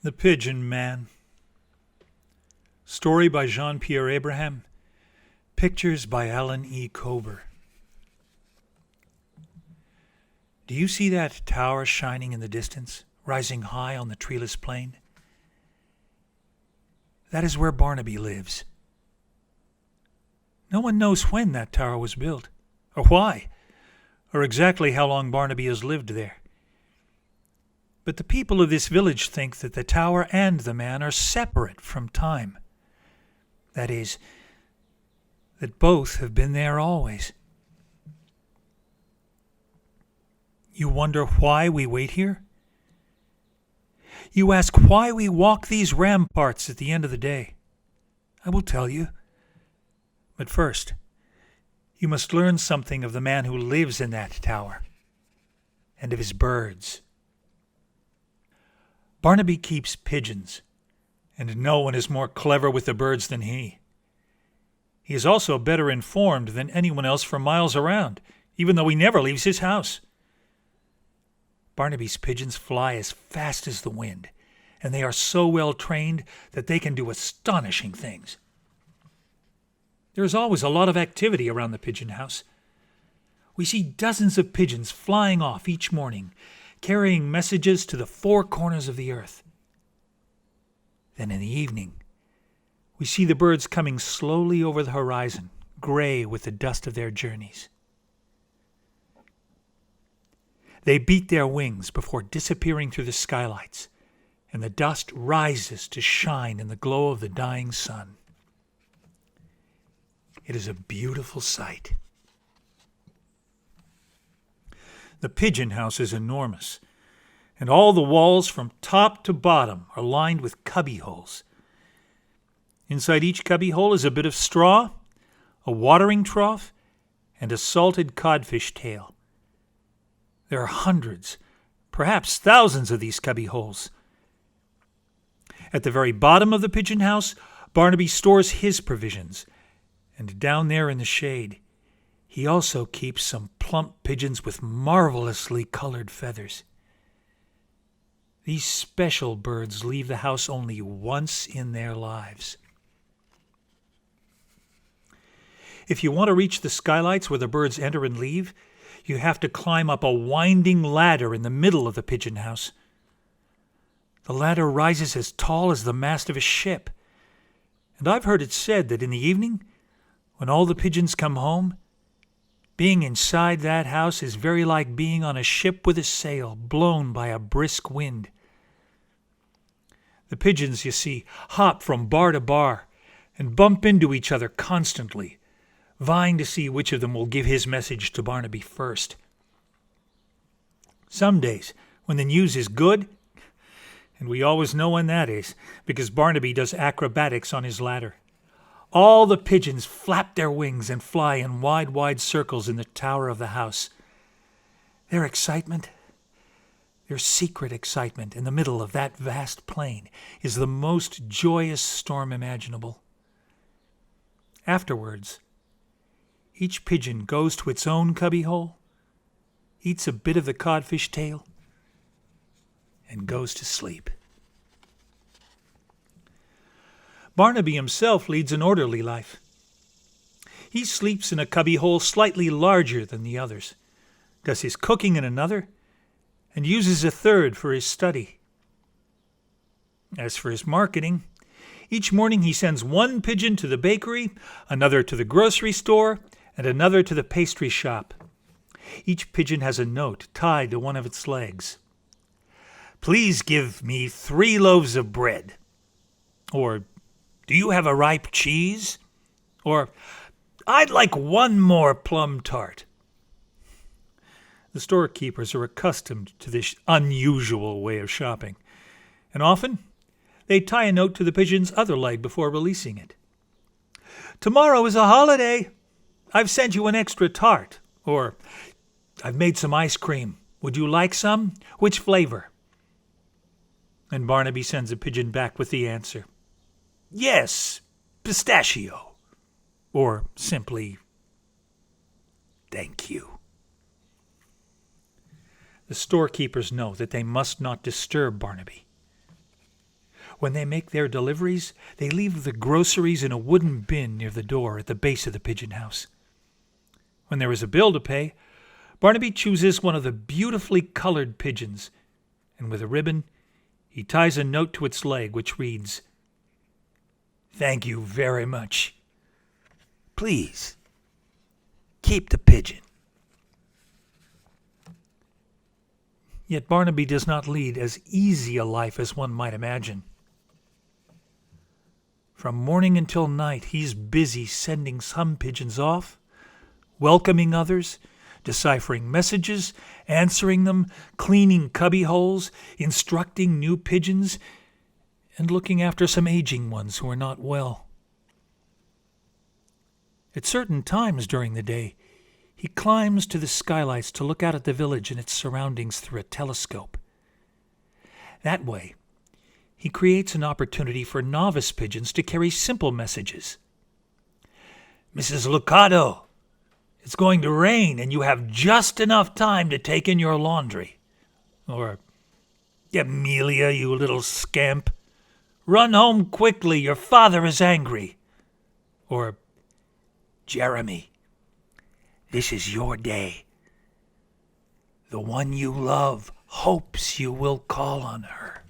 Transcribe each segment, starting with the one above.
The Pigeon Man. Story by Jean-Pierre Abraham. Pictures by Alan E. Cober. Do you see that tower shining in the distance, rising high on the treeless plain? That is where Barnaby lives. No one knows when that tower was built, or why, or exactly how long Barnaby has lived there. But the people of this village think that the tower and the man are separate from time. That is, that both have been there always. You wonder why we wait here? You ask why we walk these ramparts at the end of the day. I will tell you. But first, you must learn something of the man who lives in that tower, and of his birds. Barnaby keeps pigeons, and no one is more clever with the birds than he. He is also better informed than anyone else for miles around, even though he never leaves his house. Barnaby's pigeons fly as fast as the wind, and they are so well trained that they can do astonishing things. There is always a lot of activity around the pigeon house. We see dozens of pigeons flying off each morning, carrying messages to the four corners of the earth. Then in the evening, we see the birds coming slowly over the horizon, gray with the dust of their journeys. They beat their wings before disappearing through the skylights, and the dust rises to shine in the glow of the dying sun. It is a beautiful sight. The pigeon house is enormous, and all the walls from top to bottom are lined with cubby holes. Inside each cubby hole is a bit of straw, a watering trough, and a salted codfish tail. There are hundreds, perhaps thousands of these cubby holes. At the very bottom of the pigeon house, Barnaby stores his provisions, and down there in the shade, he also keeps some plump pigeons with marvelously colored feathers. These special birds leave the house only once in their lives. If you want to reach the skylights where the birds enter and leave, you have to climb up a winding ladder in the middle of the pigeon house. The ladder rises as tall as the mast of a ship, and I've heard it said that in the evening, when all the pigeons come home, being inside that house is very like being on a ship with a sail blown by a brisk wind. The pigeons, you see, hop from bar to bar and bump into each other constantly, vying to see which of them will give his message to Barnaby first. Some days, when the news is good, and we always know when that is, because Barnaby does acrobatics on his ladder, all the pigeons flap their wings and fly in wide circles in the tower of the house. Their excitement, their secret excitement in the middle of that vast plain, is the most joyous storm imaginable. Afterwards, each pigeon goes to its own cubbyhole, eats a bit of the codfish tail, and goes to sleep. Barnaby himself leads an orderly life. He sleeps in a cubbyhole slightly larger than the others, does his cooking in another, and uses a third for his study. As for his marketing, each morning he sends one pigeon to the bakery, another to the grocery store, and another to the pastry shop. Each pigeon has a note tied to one of its legs. "Please give me 3 loaves of bread." Or, "Do you have a ripe cheese?" Or, "I'd like 1 more plum tart." The storekeepers are accustomed to this unusual way of shopping, and often they tie a note to the pigeon's other leg before releasing it. "Tomorrow is a holiday. I've sent you an extra tart." Or, "I've made some ice cream. Would you like some? Which flavor?" And Barnaby sends a pigeon back with the answer, "Yes, pistachio." Or simply, "Thank you." The storekeepers know that they must not disturb Barnaby. When they make their deliveries, they leave the groceries in a wooden bin near the door at the base of the pigeon house. When there is a bill to pay, Barnaby chooses one of the beautifully colored pigeons, and with a ribbon, he ties a note to its leg which reads, "Thank you very much. Please, keep the pigeon." Yet Barnaby does not lead as easy a life as one might imagine. From morning until night, he's busy sending some pigeons off, welcoming others, deciphering messages, answering them, cleaning cubby holes, instructing new pigeons, and looking after some aging ones who are not well. At certain times during the day, he climbs to the skylights to look out at the village and its surroundings through a telescope. That way, he creates an opportunity for novice pigeons to carry simple messages. "Mrs. Lucado, it's going to rain and you have just enough time to take in your laundry." Or, "Amelia, you little scamp, run home quickly, your father is angry." Or, "Jeremy, this is your day. The one you love hopes you will call on her."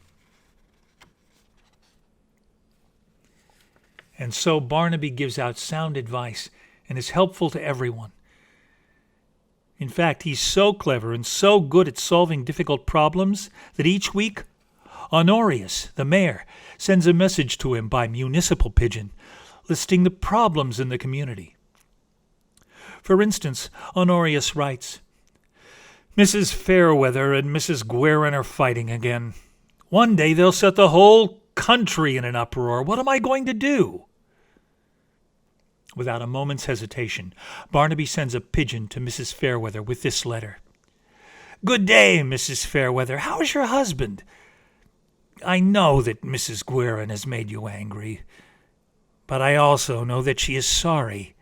And so Barnaby gives out sound advice and is helpful to everyone. In fact, he's so clever and so good at solving difficult problems that each week, Honorius, the mayor, sends a message to him by municipal pigeon, listing the problems in the community. For instance, Honorius writes, "Mrs. Fairweather and Mrs. Guerin are fighting again. One day they'll set the whole country in an uproar. What am I going to do?" Without a moment's hesitation, Barnaby sends a pigeon to Mrs. Fairweather with this letter. "Good day, Mrs. Fairweather. How is your husband? I know that Mrs. Guerin has made you angry, but I also know that she is sorry.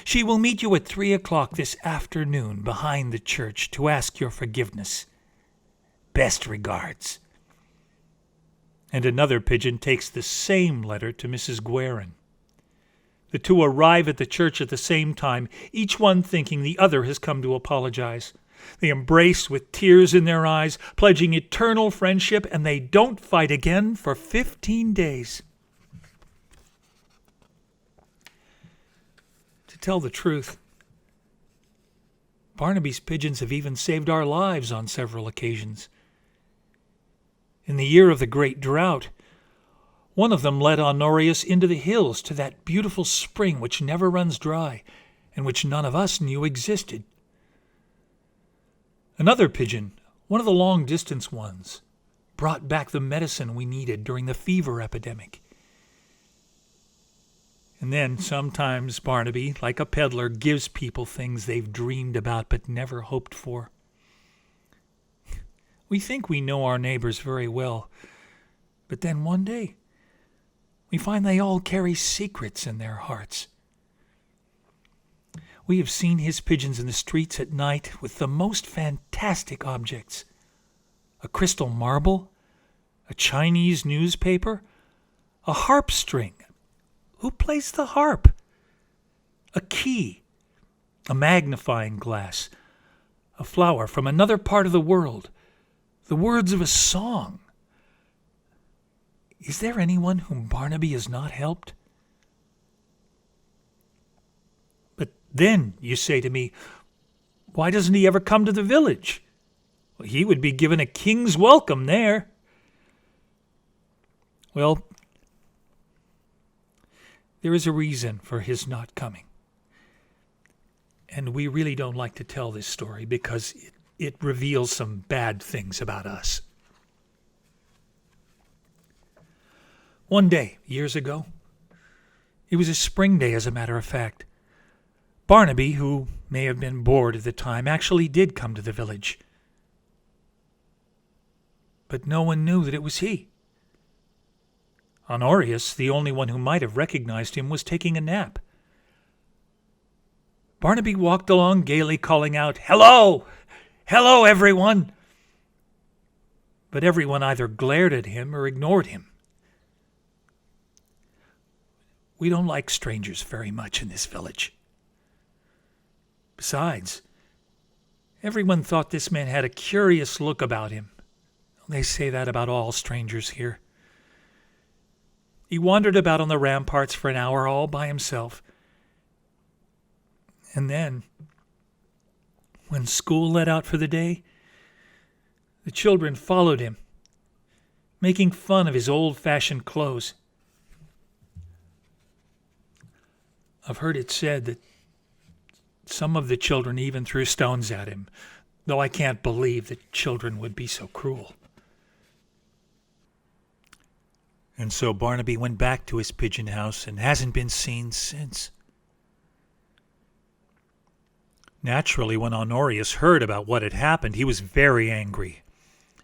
She will meet you at 3:00 this afternoon behind the church to ask your forgiveness. Best regards." And another pigeon takes the same letter to Mrs. Guerin. The two arrive at the church at the same time, each one thinking the other has come to apologize. They embrace with tears in their eyes, pledging eternal friendship, and they don't fight again for 15 days. To tell the truth, Barnaby's pigeons have even saved our lives on several occasions. In the year of the great drought, one of them led Honorius into the hills to that beautiful spring which never runs dry and which none of us knew existed. Another pigeon, one of the long-distance ones, brought back the medicine we needed during the fever epidemic. And then sometimes Barnaby, like a peddler, gives people things they've dreamed about but never hoped for. We think we know our neighbors very well, but then one day, we find they all carry secrets in their hearts. We have seen his pigeons in the streets at night with the most fantastic objects. A crystal marble, a Chinese newspaper, a harp string. Who plays the harp? A key, a magnifying glass, a flower from another part of the world, the words of a song. Is there anyone whom Barnaby has not helped? But then you say to me, why doesn't he ever come to the village? Well, he would be given a king's welcome there. Well, there is a reason for his not coming. And we really don't like to tell this story because it reveals some bad things about us. One day, years ago, it was a spring day as a matter of fact, Barnaby, who may have been bored at the time, actually did come to the village. But no one knew that it was he. Honorius, the only one who might have recognized him, was taking a nap. Barnaby walked along gaily calling out, "Hello! Hello, everyone!" but everyone either glared at him or ignored him. We don't like strangers very much in this village. Besides, everyone thought this man had a curious look about him. They say that about all strangers here. He wandered about on the ramparts for an hour all by himself. And then, when school let out for the day, the children followed him, making fun of his old-fashioned clothes. I've heard it said that some of the children even threw stones at him, though I can't believe that children would be so cruel. And so Barnaby went back to his pigeon house and hasn't been seen since. Naturally, when Honorius heard about what had happened, he was very angry.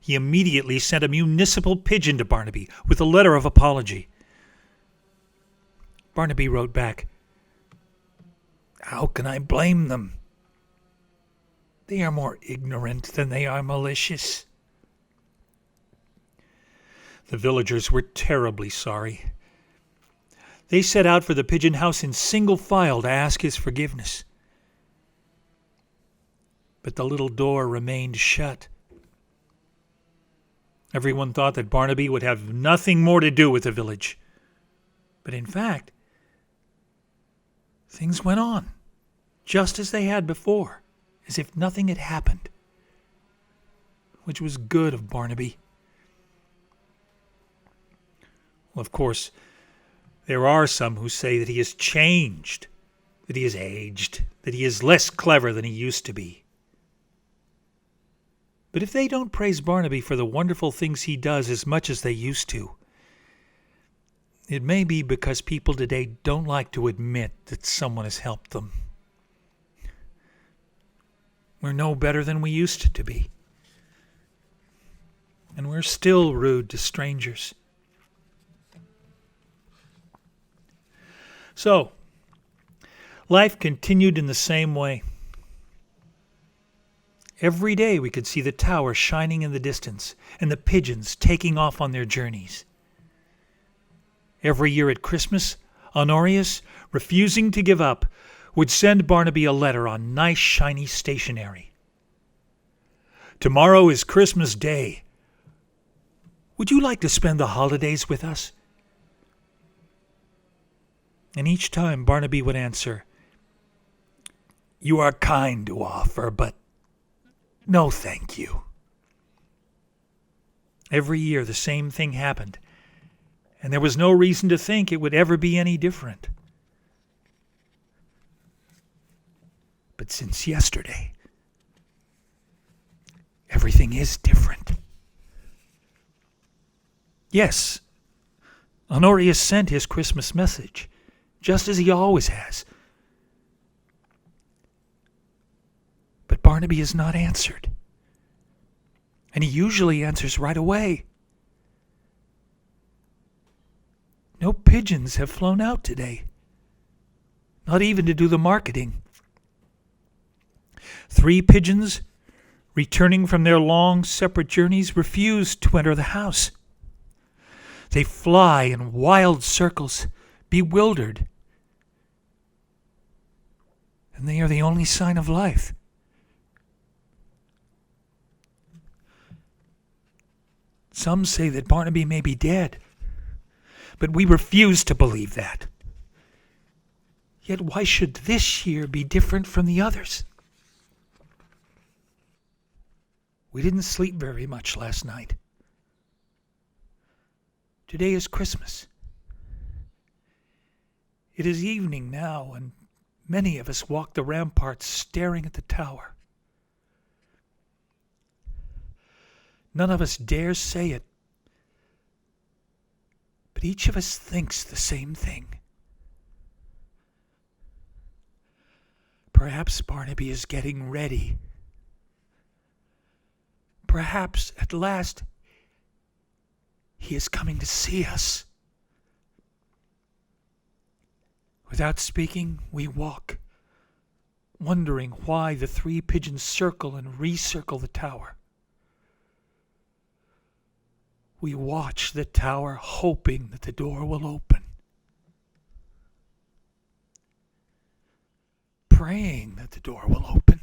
He immediately sent a municipal pigeon to Barnaby with a letter of apology. Barnaby wrote back, "How can I blame them? They are more ignorant than they are malicious." The villagers were terribly sorry. They set out for the pigeon house in single file to ask his forgiveness. But the little door remained shut. Everyone thought that Barnaby would have nothing more to do with the village. But in fact, things went on, just as they had before, as if nothing had happened, which was good of Barnaby. Well, of course, there are some who say that he has changed, that he has aged, that he is less clever than he used to be. But if they don't praise Barnaby for the wonderful things he does as much as they used to, it may be because people today don't like to admit that someone has helped them. We're no better than we used to be. And we're still rude to strangers. So, life continued in the same way. Every day we could see the tower shining in the distance and the pigeons taking off on their journeys. Every year at Christmas, Honorius, refusing to give up, would send Barnaby a letter on nice shiny stationery. "Tomorrow is Christmas Day. Would you like to spend the holidays with us?" And each time Barnaby would answer, "You are kind to offer, but no thank you." Every year the same thing happened, and there was no reason to think it would ever be any different. But since yesterday, everything is different. Yes, Honorius sent his Christmas message, just as he always has. But Barnaby has not answered. And he usually answers right away. No pigeons have flown out today, not even to do the marketing. 3 pigeons, returning from their long separate journeys, refuse to enter the house. They fly in wild circles, bewildered. And they are the only sign of life. Some say that Barnaby may be dead, but we refuse to believe that. Yet why should this year be different from the others? We didn't sleep very much last night. Today is Christmas. It is evening now, and many of us walk the ramparts staring at the tower. None of us dares say it, but each of us thinks the same thing. Perhaps Barnaby is getting ready. Perhaps at last he is coming to see us. Without speaking, we walk, wondering why the 3 pigeons circle and recircle the tower. We watch the tower, hoping that the door will open, praying that the door will open.